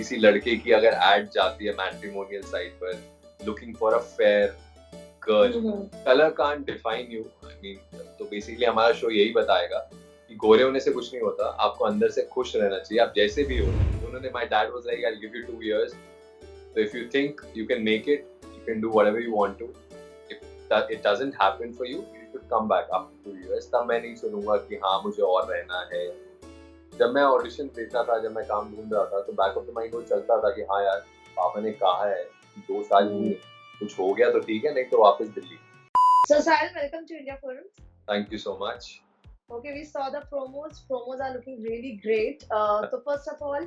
किसी लड़के की अगर एड जाती है मैट्रिमोनियल साइट पर, looking for a fair girl, colour can't define you. I mean, तो बेसिकली हमारा शो यही बताएगा कि गोरे होने से कुछ नहीं होता, आपको अंदर से खुश रहना चाहिए, आप जैसे भी हो। उन्होंने, my dad was like, I will give you 2 years, so if you think you can make it, you can do whatever you want to. If it doesn't happen for you, you should come back after 2 years. तब मैं नहीं सुनूंगा कि हाँ मुझे और रहना है। जब मैं ऑडिशन देता था, जब मैं काम ढूंढ रहा था, तो बैक ऑफ द माइंड वो चलता था कि हाँ यार, पापा ने कहा है 2 साल ही, कुछ हो गया तो ठीक है, नहीं तो वापस Delhi. So Sahil, welcome to India Forum. Thank you so much. Okay, we saw the promos. Promos are looking really great. So first of all,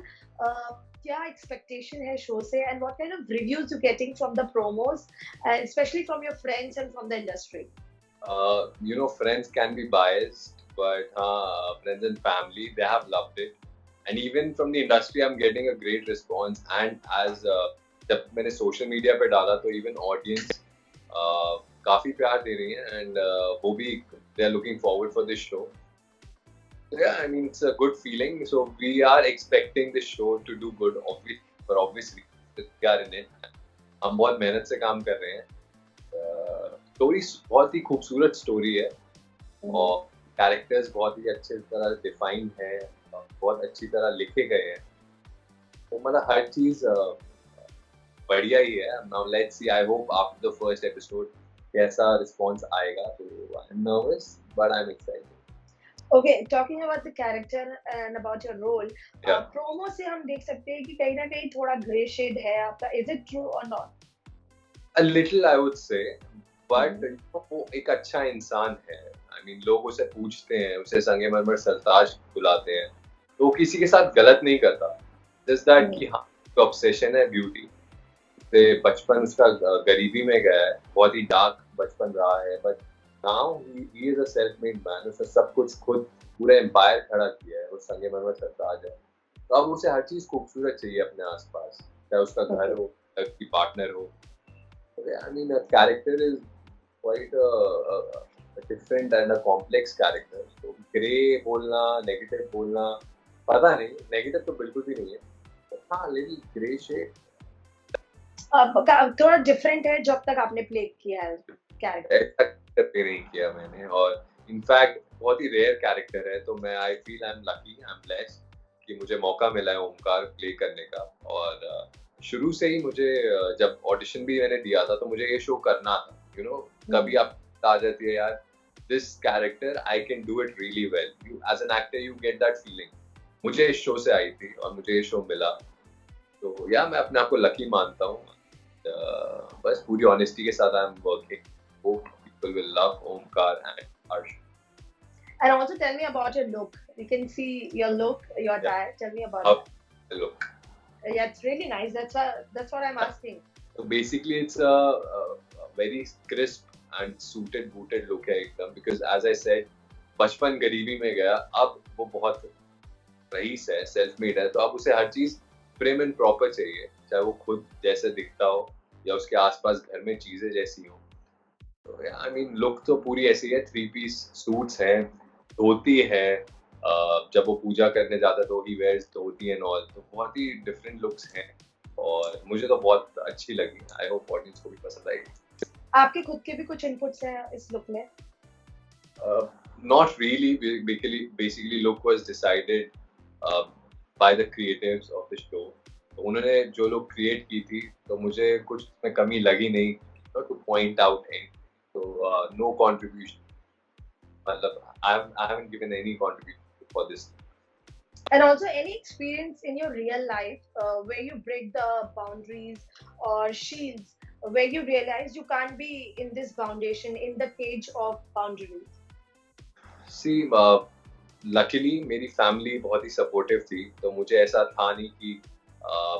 क्या expectation है show से, and what kind of reviews you getting from the promos, and especially from your friends and from the industry? You know, friends can be biased, but friends and family, they have loved it. And even from the industry, I'm getting a great response. And as जब मैंने social media पे डाला, तो even audience काफी प्यार दे रही है, and वो भी they are looking forward for this show. Yeah, I mean, it's a good feeling. So we are expecting this show to do good, obviously we are in it. हम बहुत मेहनत से काम कर रहे हैं। स्टोरी बहुत ही खूबसूरत स्टोरी है, और कैरेक्टर्स बहुत ही अच्छे तरह डिफाइन है, बहुत अच्छी तरह लिखे गए हैं, तो मतलब हर चीज बढ़िया ही है। Now let's see, I hope after the first episode कैसा रिस्पांस आएगा। तो I M nervous but I am excited. Okay, talking about the character and about your role, promo से हम देख सकते हैं कि कहीं ना कहीं थोड़ा grey shade है आपका. Is it true or not? A little, I would say, but वो एक अच्छा इंसान है। I mean, लोग उसे पूछते हैं, उसे संगमरमर सरताज बुलाते हैं, तो वो किसी के साथ गलत नहीं करता। Just that कि हाँ, ऑब्सेशन है ब्यूटी से। बचपन उसका गरीबी में गया है, बहुत ही डार्क बचपन रहा है, but now he is a self made man. उसने सब कुछ खुद, पूरा एम्पायर खड़ा किया है, वो संगमरमर सरताज है। तो अब उसे हर चीज खूबसूरत चाहिए अपने आसपास, चाहे उसका घर हो, उसकी पार्टनर हो। I mean, the character is quite a different and a complex character. So grey बोलना, negative बोलना, पता नहीं, negative तो बिल्कुल भी नहीं है, हाँ little grey shade। थोड़ा different है जब तक आपने play किया है character। ऐसा play नहीं किया मैंने, और in fact बहुत ही rare character है, तो मैं I feel I'm lucky, I'm blessed कि मुझे मौका मिला है ओमकार प्ले करने का। और शुरू से ही मुझे, जब ऑडिशन भी मैंने दिया था, तो मुझे ये शो करना था। यू नो, कभी आप आ जाती है यार, this character I can do it really well. You as an actor you get that feeling. मुझे इस शो से आई थी और मुझे ये शो मिला, तो या मैं अपने आप को लकी मानता हूँ। बस पूरी ऑनेस्टी के साथ I am working. Hope people will love Omkar and Harsh. And also tell me about your look. We can see your look, your attire. Tell me about it. The look. Yeah, it's really nice. That's what I'm asking. So basically, it's a very crisp and suited, booted look है एकदम, because as I said, बचपन गरीबी में गया, अब वो बहुत rice है, सेल्फ मेड है, तो अब उसे हर चीज प्रिम एंड प्रॉपर चाहिए, चाहे वो खुद जैसे दिखता हो या उसके आसपास घर में चीजें जैसी हो। तो आई मीन, लुक तो पूरी ऐसी है, 3 पीस सूट्स हैं, धोती है, जब वो पूजा करने जाता है तो he wears dhoti and all, तो बहुत ही डिफरेंट लुक्स हैं, और मुझे तो बहुत अच्छी लगी। आई होप ऑडियंस को भी पसंद आएगी। आपके खुद के भी कुछ इनपुट्स हैं इस लुक में? Not really. Basically, look was decided by the creatives of the show. तो उन्होंने जो लोग क्रिएट की थी, तो मुझे कुछ में कमी लगी नहीं, to point out any. So no contribution. मतलब I haven't given any contribution for this. And also, any experience in your real life where you break the boundaries or shields, where you realize you can't be in this foundation, in the cage of boundaries? See, luckily मेरी family बहुत ही supportive थी, तो मुझे ऐसा था नहीं कि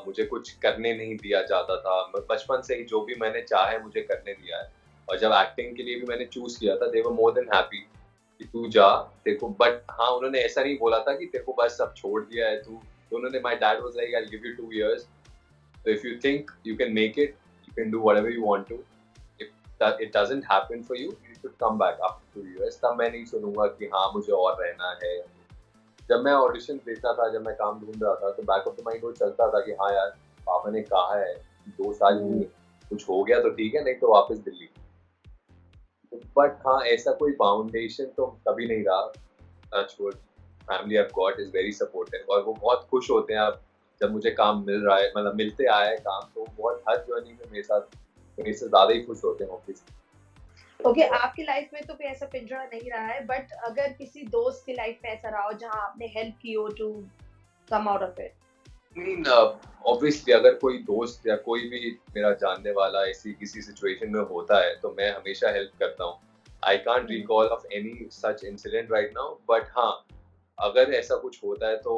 मुझे कुछ करने नहीं दिया जाता था। बचपन से ही जो भी मैंने चाहे मुझे करने दिया है, और जब एक्टिंग के लिए भी मैंने चूज किया था, they were more than happy कि तू जा, देखो। बट हाँ, उन्होंने ऐसा नहीं बोला था कि तेरे को बस अब छोड़ दिया है तू, तो उन्होंने, my dad was like, I will give you 2 years, so if you think you can make it, you can do whatever you want to. If it doesn't happen for you, you should come back after 2 years. तब मैं नहीं सुनूंगा कि हाँ मुझे और रहना है। जब मैं ऑडिशन देता था, जब मैं काम ढूंढ रहा था, तो बैक ऑफ द माइंड वो चलता था कि हाँ यार, पापा ने कहा है 2 साल हम्म। में कुछ हो गया तो ठीक है, नहीं तो वापस दिल्ली। बट हाँ, ऐसा कोई फाउंडेशन तो कभी नहीं रहा। Touch wood, family I've got is very supportive और वो बहुत खुश होते हैं अब जब मुझे काम मिल रहा है, मतलब मिलते आया है काम, तो बहुत हर जर्नी में मेरे से ज़्यादा ही खुश होते हैं ऑफिस। ओके, आपकी लाइफ में तो कोई ऐसा पिंजरा नहीं रहा है, बट अगर किसी दोस्त की लाइफ में ऐसा रहा हो जहाँ आपने हेल्प की हो to come out of it? Mean obviously अगर कोई दोस्त या कोई भी मेरा जानने वाला ऐसी किसी सिचुएशन में होता है तो मैं हमेशा हेल्प करता हूँ। I can't recall of any such incident right now, but हाँ, अगर ऐसा कुछ होता है तो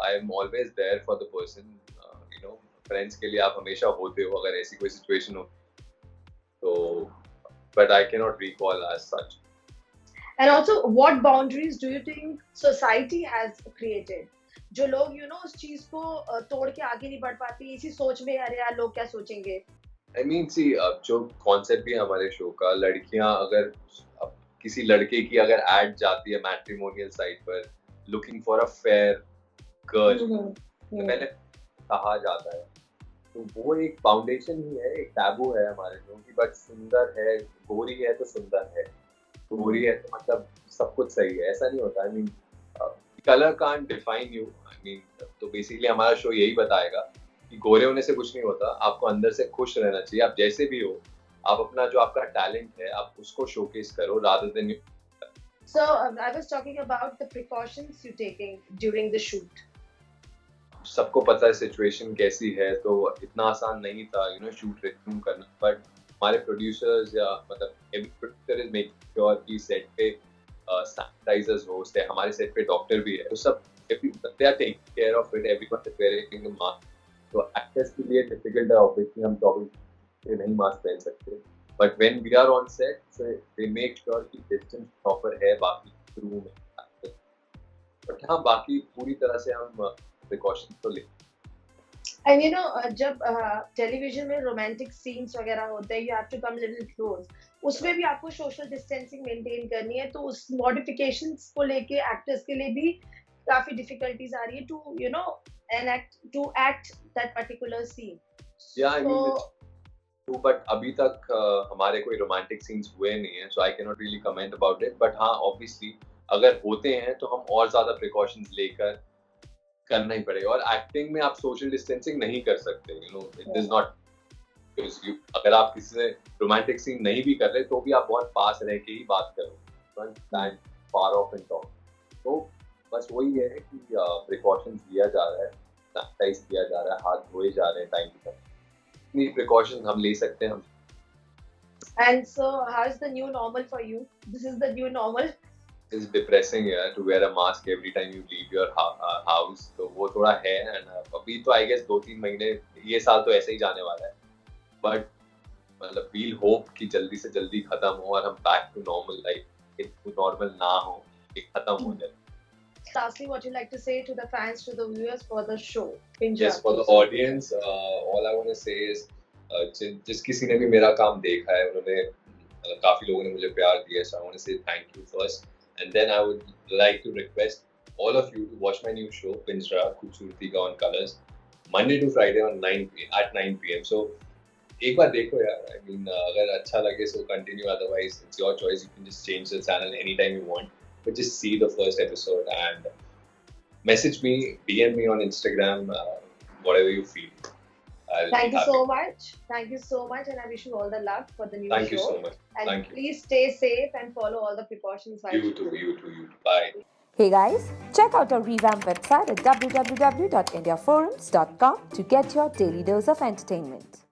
I am always there for the person. You know, friends के लिए आप हमेशा होते हो अगर ऐसी कोई सिचुएशन हो तो, but I can not recall as such. And also, what boundaries do you think society has created? जो लोग उस चीज को तोड़ के आगे नहीं बढ़ पाती इसी सोच में, अरे यार लोग क्या सोचेंगे। आई मीन सी, अब जो कॉन्सेप्ट भी है हमारे शो का, लड़कियां अगर अब किसी लड़के की अगर एड जाती है मैट्रिमोनियल साइट पर looking for a fair girl, तो पहले कहा जाता है, तो वो एक फाउंडेशन ही है, एक टैबू है हमारे शो की। बट सुंदर है, गोरी है तो सुंदर है, गोरी है तो मतलब सब कुछ सही है, ऐसा नहीं होता। I mean colour can't define you. I mean तो बेसिकली हमारा शो यही बताएगा कि गोरे होने से कुछ नहीं होता, आपको अंदर से खुश रहना चाहिए, आप जैसे भी हो, आप अपना जो आपका टैलेंट है आप उसको शोकेस करो rather than you. So I was talking about the precautions you taking during the shoot. सबको पता है सिचुएशन कैसी है, तो इतना आसान नहीं था शूट रिज्यूम करना। बट हमारे प्रोड्यूसर्स या मतलब every producer is making sure कि सेट पे सैनिटाइजर्स हो, हमारे सेट पे डॉक्टर भी है, तो सब they are taking care of it, everyone is wearing mask. तो एक्टर्स के लिए डिफिकल्ट है ऑब्वियसली, हम 24 घंटे नहीं मास्क पहन सकते, but when we are on set they make sure कि डिस्टेंस प्रॉपर है बाकी क्रू में। बट हाँ, बाकी पूरी तरह से हम प्रिकॉशन तो ले। And जब टेलीविजन में रोमांटिक सीन्स वगैरह होते हैं, you have to come little close, उसमें भी आपको सोशल डिस्टेंसिंग मेंटेन करनी है, तो उस मॉडिफिकेशंस को लेके एक्टर्स के लिए भी काफी डिफिकल्टीज आ रही है to to act that particular scene. या आई मीन ट्रू, बट अभी तक हमारे कोई रोमांटिक सीन्स हुए नहीं है, so I can not really comment about it. But हाँ, ऑब्वियसली अगर होते हैं तो हम और ज्यादा प्रिकॉशंस लेकर करना ही पड़ेगा। और एक्टिंग में आप सोशल डिस्टेंसिंग नहीं कर सकते, इट इज नॉट, अगर आप किसी से रोमांटिक सीन नहीं भी कर रहे तो भी आप बहुत पास रह के ही बात करो, stand far of and talk. तो बस वही है कि प्रिकॉशंस लिया जा रहा है, सैनिटाइज किया जा रहा है, हाथ धोए जा रहे हैं टाइम टू टाइम, इतनी प्रिकॉशंस हम ले सकते हैं हम। And so how is the new normal for you? This is the new normal. It's depressing यार to wear a mask every time you leave your house, तो वो थोड़ा है। एंड अभी तो आई गेस 2-3 महीने, ये साल तो ऐसे ही जाने वाला है, बट मतलब वील होप कि जल्दी से जल्दी खत्म हो और हम back to normal life, normal ना हो, ये खत्म हो जाए। Lastly, what you like to say to the fans, to the viewers for the show? Yes, for the audience, all I want to say is जिस किसी ने भी मेरा काम देखा है, उन्होंने काफी लोगों ने मुझे प्यार दिया, so I want to say thank you first, and then I would like to request all of you to watch my new show Pinjra खूबसूरती का on Colors, Monday to Friday on 9 p.m. So एक बार देखो यार, I mean अगर अच्छा लगे so continue, otherwise it's your choice, you can just change the channel anytime you want, but just see the first episode and message me, DM me on Instagram, whatever you feel. Thank you so much. Thank you so much, and I wish you all the luck for the new show. Thank you so much. And Thank you. Please stay safe and follow all the precautions. You too. Bye. Hey guys, check out our revamped website at www.indiaforums.com to get your daily dose of entertainment.